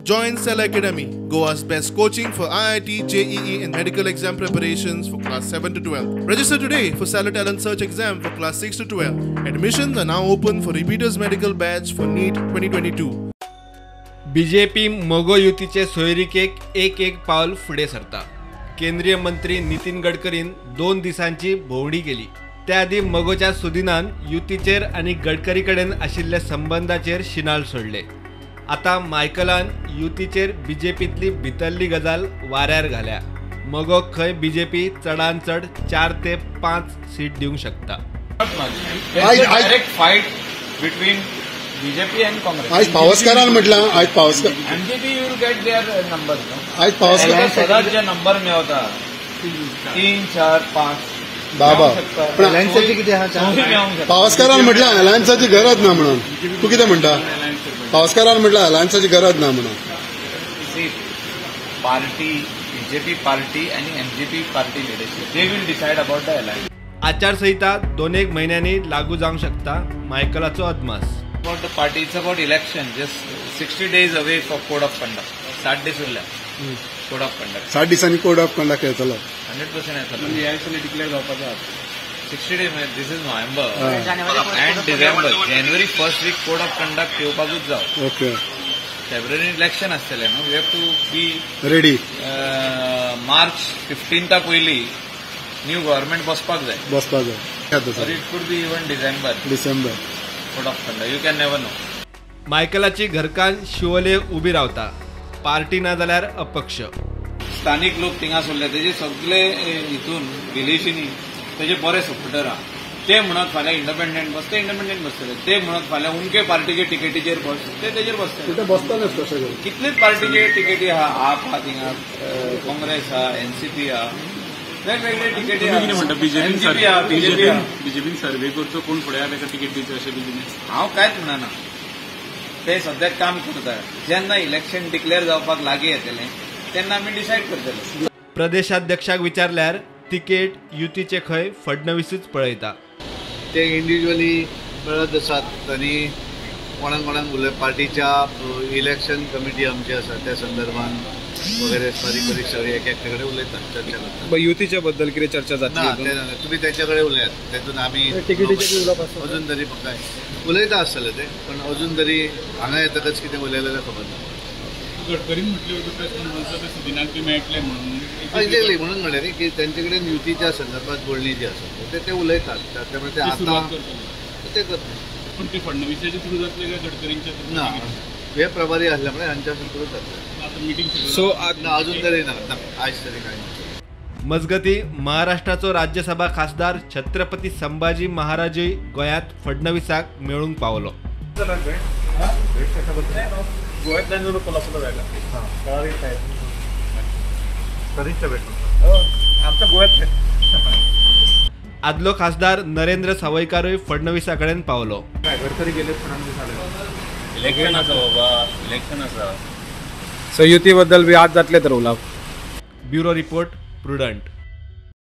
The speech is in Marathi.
Join Cell Academy, Goa's best coaching for IIT, JEE and medical exam preparations for class 7 to 12. Register today for Cell Talent Search exam for class 6 to 12. Admissions are now open for repeaters medical batch for NEET 2022. BJP मगो युतीचे सोयरीकेक एक पावल फुडें सरता. केंद्रीय मंत्री नितीन गडकरीन 2 दिसांची भोंवडी केली. त्याआधी मगोच्या सुदिनान युतीचेर आनी गडकरी कडेन आशिल्ल्या संबंधाचेर शिनाळ सोडले. आता मायकलान युतीचेर बीजेपीतली भितरली गजाल वाऱ्यार घाल्या. मगो खंय बीजेपी चडान चड 4 ते 5 सीट दिवंक शकता. Direct fight between BJP and Congress. आज पावसकारान म्हटलं आज Pawaskar MGP you will get their number. आज पावसकार सदांच जे नंबर मेळता 3, 4, 5 बाबा पावसकारान म्हटलं अलायन्साची गरज ना म्हणून. तू कितें म्हणटा? पावसकारान म्हटलं अलायन्साची गरज ना म्हणून. पार्टी बीजेपी पार्टी आणि MGP party leadership they will decide about the alliance. आचारसंहिता 2-1 महिन्यांनी लागू जावंक शकता. मायकलाचो अदमास. About the party, it's about election. Just 60 days away for code of conduct. 60 days उरल्या. Code of conduct. 60 दिसांनी कोड ऑफ कंडक्ट येतलो. 100% येतलो. म्हणजे यायसले डिक्लेअर जावपाचो आसा. 60 days म्हणजे this is November and December. जानेवारी first week code of conduct येवपाकूच जाव. ओके. फेब्रुवारी इलेक्शन आसतलें न्हू. We have to be ready. March 15 पयलीं न्यू गव्हर्नमेंट बसपाक जाय. बसपाक it could be even December. Code of conduct you can never know. मायकलाची घरकान शिवोले उबी रावता. पार्टी ना जाल्यार अपक्ष. स्थानिक लोक थिंगा सोडले तेजे सगळे हितून विलेजींनी तेजे बरे सपोर्टर आहा. ते म्हणत फाल्यां इंडिपेंडंट बस, ते इंडिपेंडंट बसतले. ते म्हणत फाल्यां उमके पार्टीचे टिकेटीचेर बस, ते तेजेर बसतले. बसतालेच कशें कितलेच पार्टीचे टिकेटी आहा. आप आहा थिंगा, काँग्रेस आहा, एनसीपी आहा, वेगवेगळे टिकेटी आहा. बीजेपीन सर्वे करचो कोण फुडें आहा ताका टिकेट दिवची अशें बिजनेस. हांव कांयच म्हणना. ते सद्याक काम करता. जेन्ना इलेक्शन डिक्लेअर जावपाक लागीं येतलें तेन्ना आमी डिसायड करतले. प्रदेशाध्यक्षाक विचारल्यार तिकेट युतीचे खंय फडणवीसच पळयता. ते इंडिव्हिज्युअली मेळत आसात आनी कोणाक उलय पार्टीच्या इलेक्शन कमिटी आमची आसा त्या संदर्भान वगैरे बारीक सगळे एक कडेन उलयतात, चर्चा करतात. युतीच्या बद्दल कितें चर्चा जातली? तुम्ही त्यांच्या कडेन उलयात. तेतून आमी अजून तरी उलयता आसतले ते, पण अजून तरी हांगा येतकच कितें उलयलें जाल्यार खबर ना. गडकरीन म्हटलें मेळटलें म्हणून. एक्झॅक्टली म्हणून म्हणलें न्ही की त्यांचे कडेन युतीच्या संदर्भात बोलणी जी आसा ते उलयतात. त्यामुळे ते आता ते करतात. पण ते फडणवीसाच्या थ्रू जातले काय गडकरींच्या थ्रू? ना, हे प्रभारी असल्यामुळे यांच्या थ्रू जातले. सो अजून तरी ना, आज तरी काय. मजगती महाराष्ट्राचो राज्यसभा खासदार छत्रपती संभाजी महाराजय गोंयांत फडणवीसाक मेळूंक पावलो. आदलो खासदार नरेंद्र सावयकारूय फडणवीसा कडेन पावलो. इलेक्शन आसा बाबा, इलेक्शन आसा. सो युती बद्दल बी आज जातले तर उलोवप. Bureau report, prudent.